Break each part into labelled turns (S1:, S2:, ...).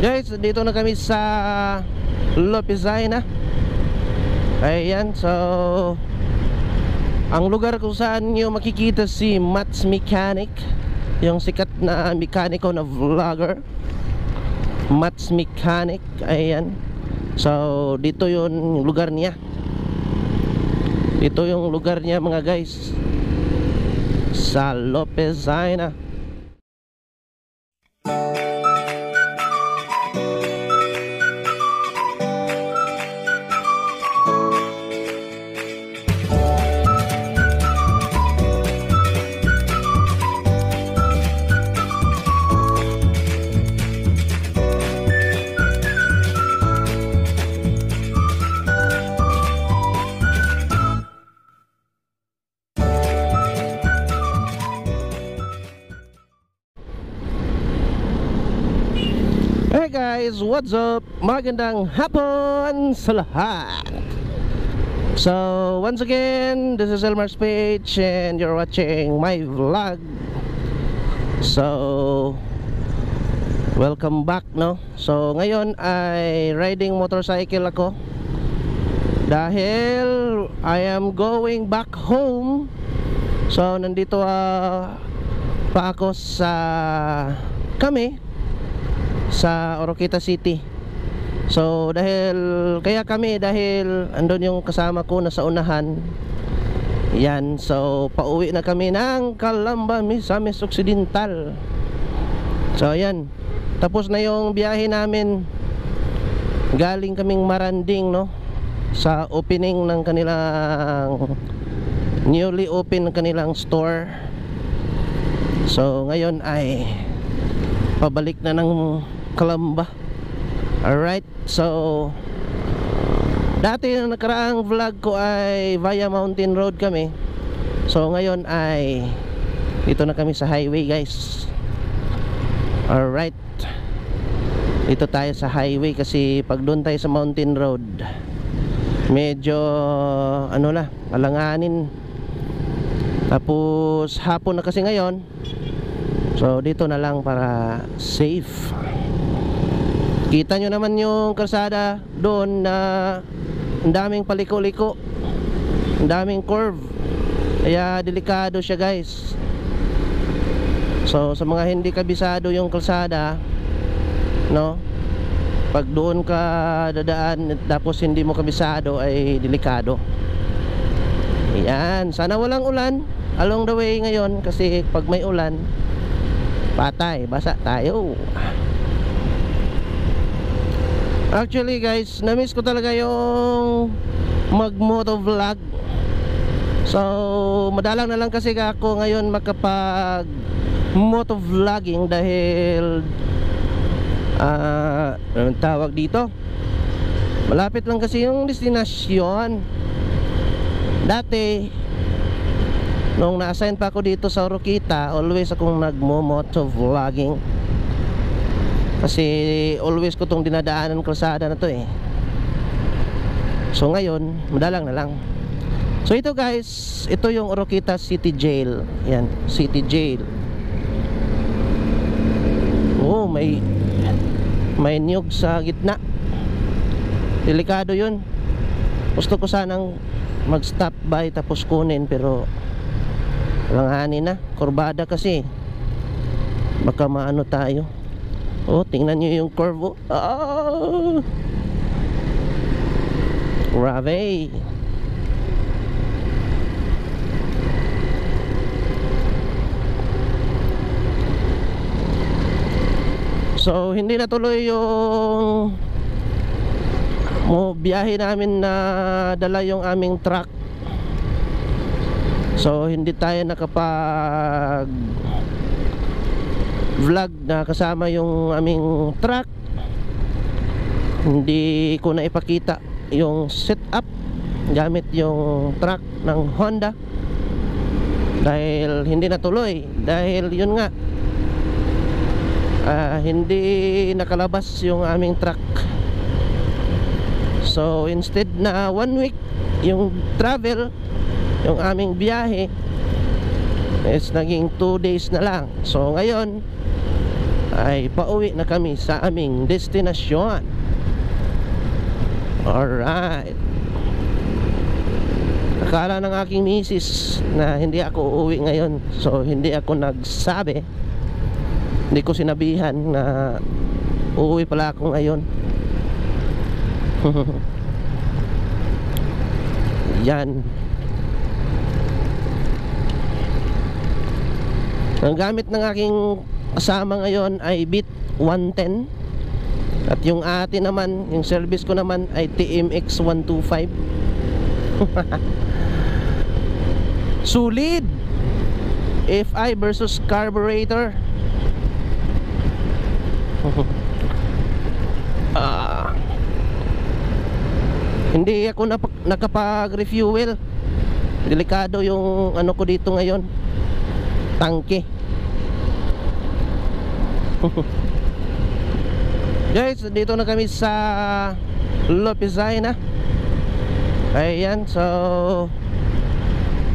S1: Guys, dito na kami sa Lopezina. Ayan, so ang lugar kung saan nyo makikita si Mats Mechanic, yung sikat na mekaniko na vlogger, Mats Mechanic. Ayan, so dito yung lugar niya. Ito yung lugar niya mga guys, sa Lopezina. Hey guys, what's up? Magandang hapon sa lahat. So once again, this is Elmar's page and you're watching my vlog. So welcome back, no? So ngayon ay riding motorcycle ako dahil I am going back home. So nandito pa ako sa Oroqueta City. So dahil andun yung kasama ko na sa unahan. Yan, so pauwi na kami ng Calamba, Misamis Occidental. So ayan, tapos na yung biyahe namin. Galing kaming Maranding, no, sa opening ng kanilang newly open ng kanilang store. So ngayon ay pabalik na ng Calamba. Alright, so dati na nakaraang vlog ko ay via mountain road kami. So ngayon ay dito na kami sa highway guys. Alright, dito tayo sa highway kasi pag doon tayo sa mountain road medyo alanganin. Tapos hapon na kasi ngayon, so dito na lang para safe. Kita nyo naman yung kalsada doon na ang daming paliko-liko, ang daming curve, kaya delikado siya guys. So sa mga hindi kabisado yung kalsada, no, pag doon ka dadaan tapos hindi mo kabisado ay delikado. Ayan, sana walang ulan along the way ngayon kasi pag may ulan patay, basa tayo. Actually guys, na-miss ko talaga yung mag-motovlog. So madalang na lang kasi ako ngayon makapag motovlogging dahil anong tawag dito, malapit lang kasi yung destinasyon. Dati nung na-assign pa ako dito sa Oroqueta, always akong nagmo-motovlogging kasi always ko tong dinadaanan kalsada na to eh. So ngayon, madalang na lang. So ito guys, ito yung Oroqueta City Jail. Yan, City Jail. Oh, may niyog sa gitna. Delikado yun. Gusto ko sanang mag-stop by tapos kunin pero langanin na, kurbada kasi baka maano tayo. Oh, tingnan nyo yung curve. Oh, grabe. So hindi natuloy yung biyahe namin na dala yung aming truck. So hindi tayo nakapag vlog na kasama yung aming truck. Hindi ko na ipakita yung setup gamit yung truck ng Honda dahil hindi natuloy, dahil yun nga hindi nakalabas yung aming truck. So instead na 1 week yung travel, yung aming biyahe is naging 2 days na lang. So ngayon ay pauwi na kami sa aming destinasyon. Alright. Akala ng aking misis na hindi ako uuwi ngayon, so hindi ako nagsabi. Hindi ko sinabihan na uuwi pala ako ngayon. Yan. Ang gamit ng aking kasama ngayon ay Beat 110. At yung atin naman, yung service ko naman ay TMX 125. Sulit. FI versus carburetor. Hindi ako nakapag-refuel. Delikado yung ano ko dito ngayon, tangke. Guys, dito na kami sa Lopezina. Ayan, so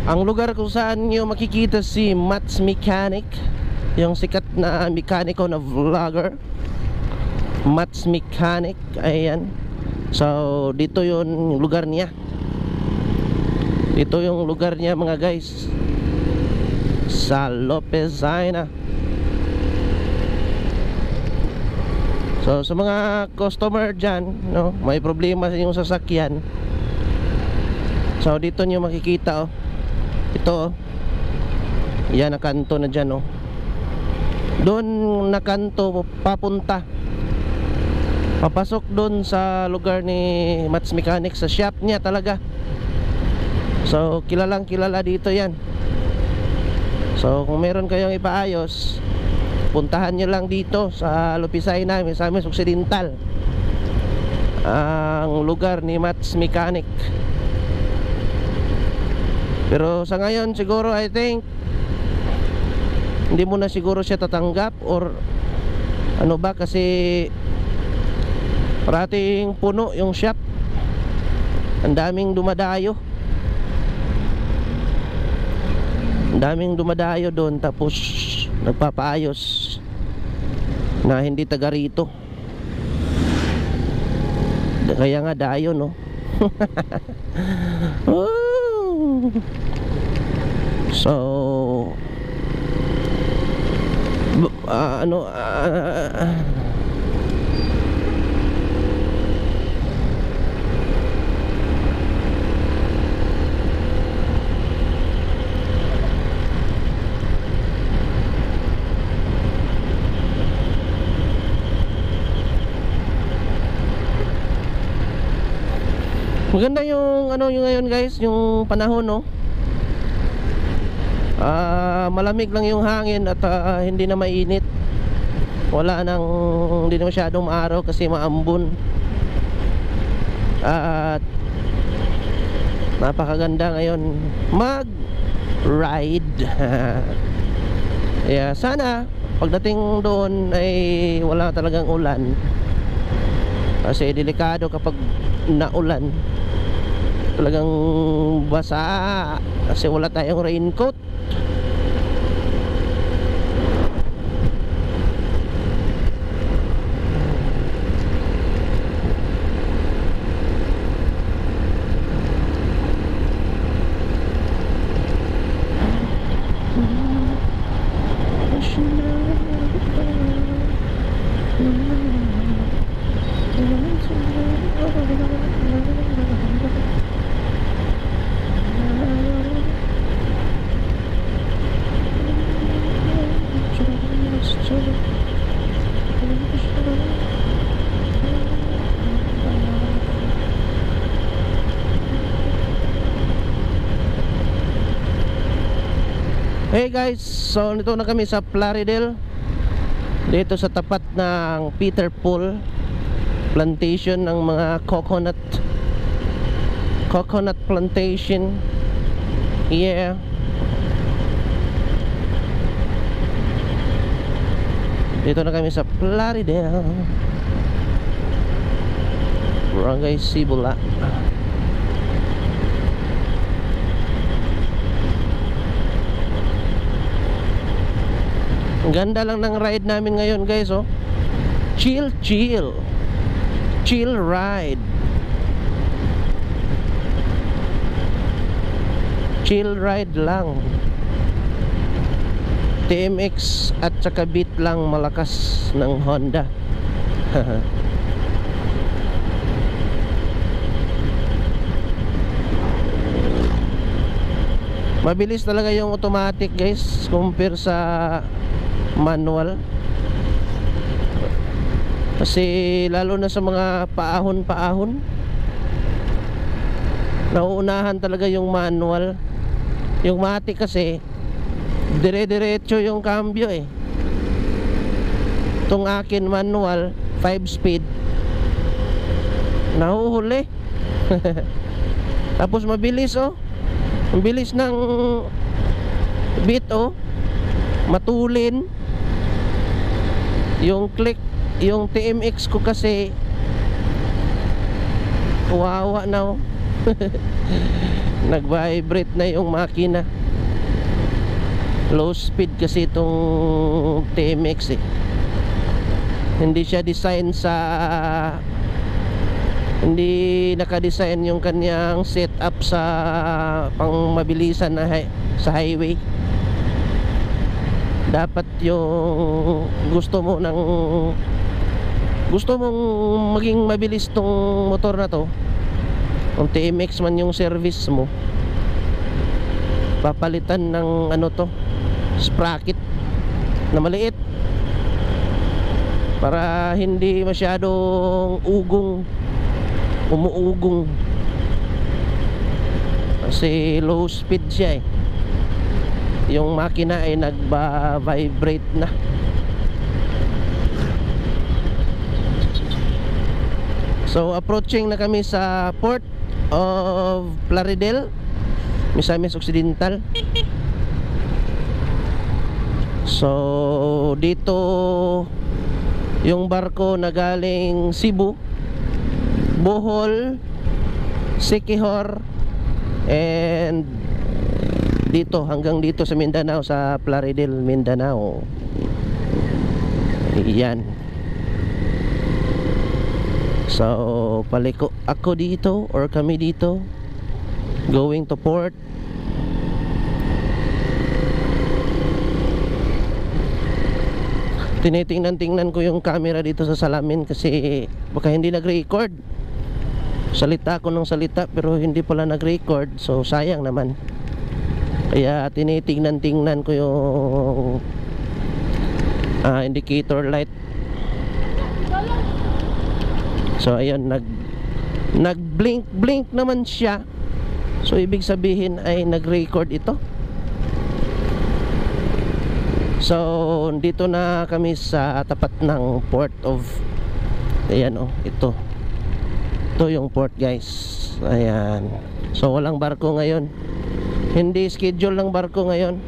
S1: ang lugar kung saan nyo makikita si Mats Mechanic, yung sikat na mekaniko na vlogger, Mats Mechanic. Ayan, so dito yung lugar niya. Ito yung lugar niya mga guys, sa Lopezina. So sa mga customer dyan, no, may problema sa inyong sasakyan, so dito nyo makikita, oh. Ito, oh. Yan, nakanto na dyan, oh. Doon nakanto papunta, papasok doon sa lugar ni Mats Mechanic, sa shop niya talaga. So kilalang kilala dito yan. So kung meron kayong ipaayos, puntahan nyo lang dito sa Lopezina, sa amin Occidental, ang lugar ni Mats Mechanic. Pero sa ngayon siguro, I think hindi mo na siguro siya tatanggap, or ano ba, kasi parating puno yung shop. Ang daming dumadayo. Ang daming dumadayo doon, tapos nagpapaayos na hindi taga rito. Kaya nga dayo, no. So maganda yung ano yung ngayon guys, yung panahon, no. Malamig lang yung hangin at hindi na mainit. Wala nang, hindi na masyadong maaraw kasi maambon. At napakaganda ngayon mag-ride. Yeah, sana pagdating doon ay wala talagang ulan, kasi delikado kapag naulan. Talagang basa kasi wala tayong raincoat. Hey guys, so nito na kami sa Plaridel, dito sa tapat ng Peter Paul plantation ng mga coconut plantation. Yeah. Dito na kami sa Plaridel, Barangay Sibula. Ang ganda lang ng ride namin ngayon guys, oh. Chill ride. Chill ride lang. TMX at saka Beat lang malakas ng Honda. Mabilis talaga yung automatic guys compare sa manual. Kasi lalo na sa mga paahon-paahon, nauunahan talaga yung manual. Yung matic kasi dire-diretso yung cambio eh. Itong akin manual 5 speed, nahuhuli. Tapos mabilis, oh. Ang bilis ng Beat, oh. Matulin yung click. Yung TMX ko kasi kawawa na, oh. Nag-vibrate na yung makina. Low speed kasi itong TMX eh. Hindi siya design sa, hindi naka-design yung kanyang setup sa pang mabilisan na sa highway. Dapat yung gusto mong maging mabilis tong motor na to, kung TMX man yung service mo, papalitan ng ano to, sprocket na maliit para hindi masyadong umuugong kasi low speed siya eh. Yung makina ay nagba-vibrate na. So approaching na kami sa Port of Plaridel, Misamis Occidental. So dito yung barko na galing Cebu, Bohol, Siquijor, and dito hanggang dito sa Mindanao, sa Plaridel, Mindanao. Iyan. So paliko ako dito, or kami dito, going to port. Tinitingnan ko yung camera dito sa salamin kasi baka hindi nag-record. Salita ko ng salita pero hindi pala nag-record, so sayang naman. Kaya tinitingnan ko yung indicator light. So ayun, nag-blink naman siya. So ibig sabihin ay nag-record ito. So dito na kami sa tapat ng Port of, ayan, oh, ito yung port guys. Ayan. So walang barko ngayon. Hindi schedule ng barko ngayon.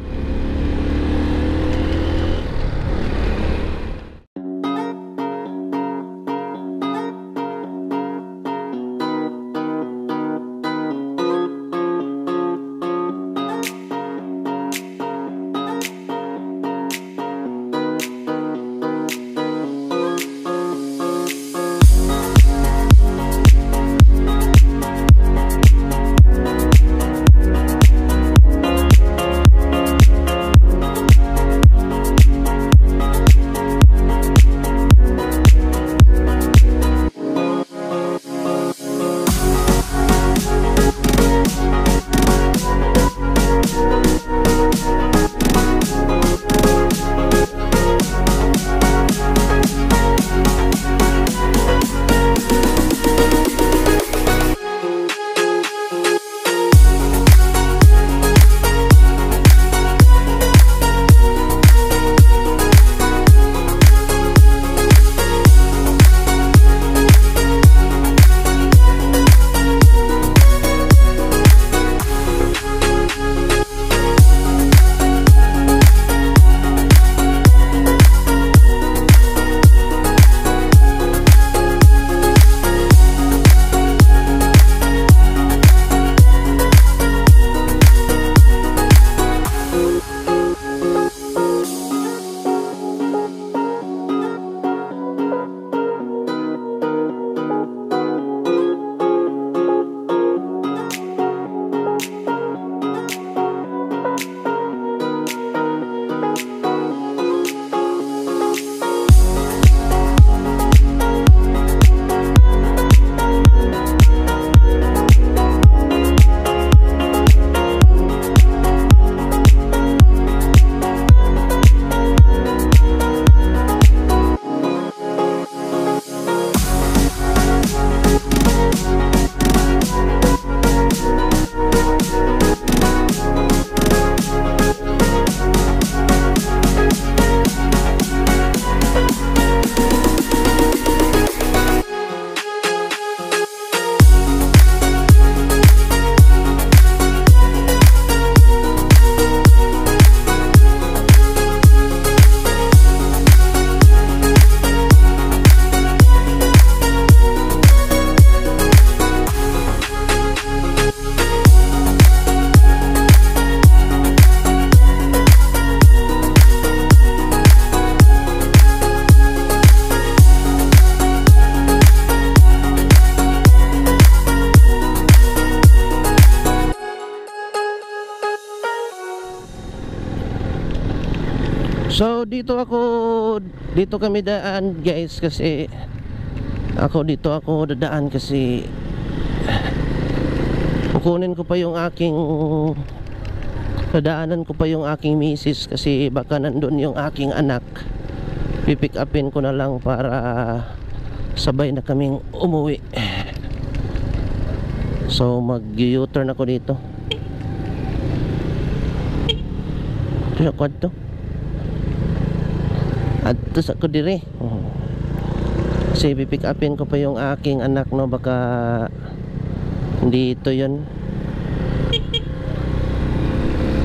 S1: So dito kami daan guys, kasi dito ako dadaan kasi kukunin ko pa yung aking dadaanan ko pa yung aking misis, kasi baka nandun yung aking anak. Pipick upin ko na lang para sabay na kaming umuwi. So mag-U-turn ako dito. Ito sa kwadto. At ito sa ko dire. Kasi pipick upin ko pa yung aking anak, no, baka dito yun.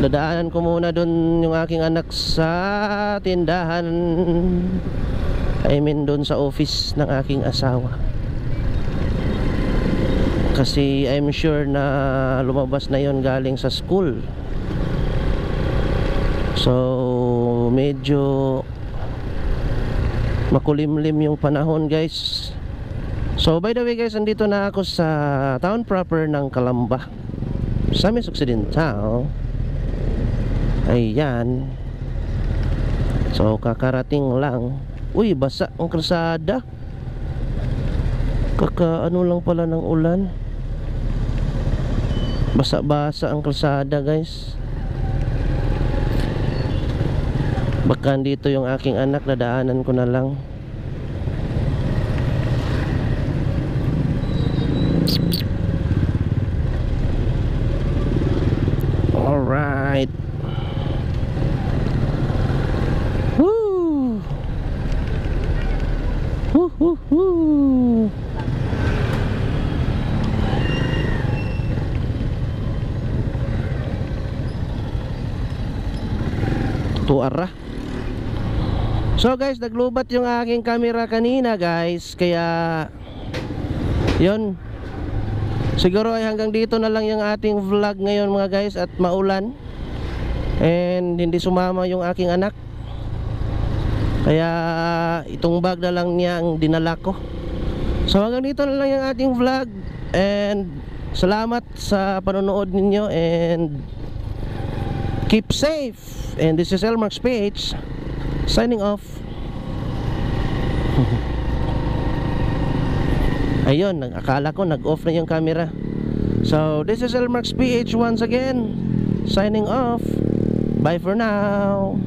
S1: Dadaanan ko muna dun yung aking anak sa tindahan, I mean dun sa office ng aking asawa, kasi I'm sure na lumabas na yon galing sa school. So medyo makulimlim yung panahon guys. So by the way guys, andito na ako sa town proper ng Calamba, Misamis Occidental. Ayan. So kakarating lang. Uy, basa ang kalsada. Ano lang pala ng ulan. Basa-basa ang kalsada guys. Baka dito yung aking anak, dadaanan ko na lang. Alright. Woo! Woo woo woo! Tuara. So guys, naglubat yung aking camera kanina guys, kaya yun, siguro ay hanggang dito na lang yung ating vlog ngayon mga guys, at maulan and hindi sumama yung aking anak, kaya itong bag na lang niya ang dinala ko. So hanggang dito na lang yung ating vlog, and salamat sa panonood ninyo, and keep safe. And this is Elmark's PH signing off. Ayun, akala ko nag-off na yung camera. So this is Elmark's PH once again signing off. Bye for now.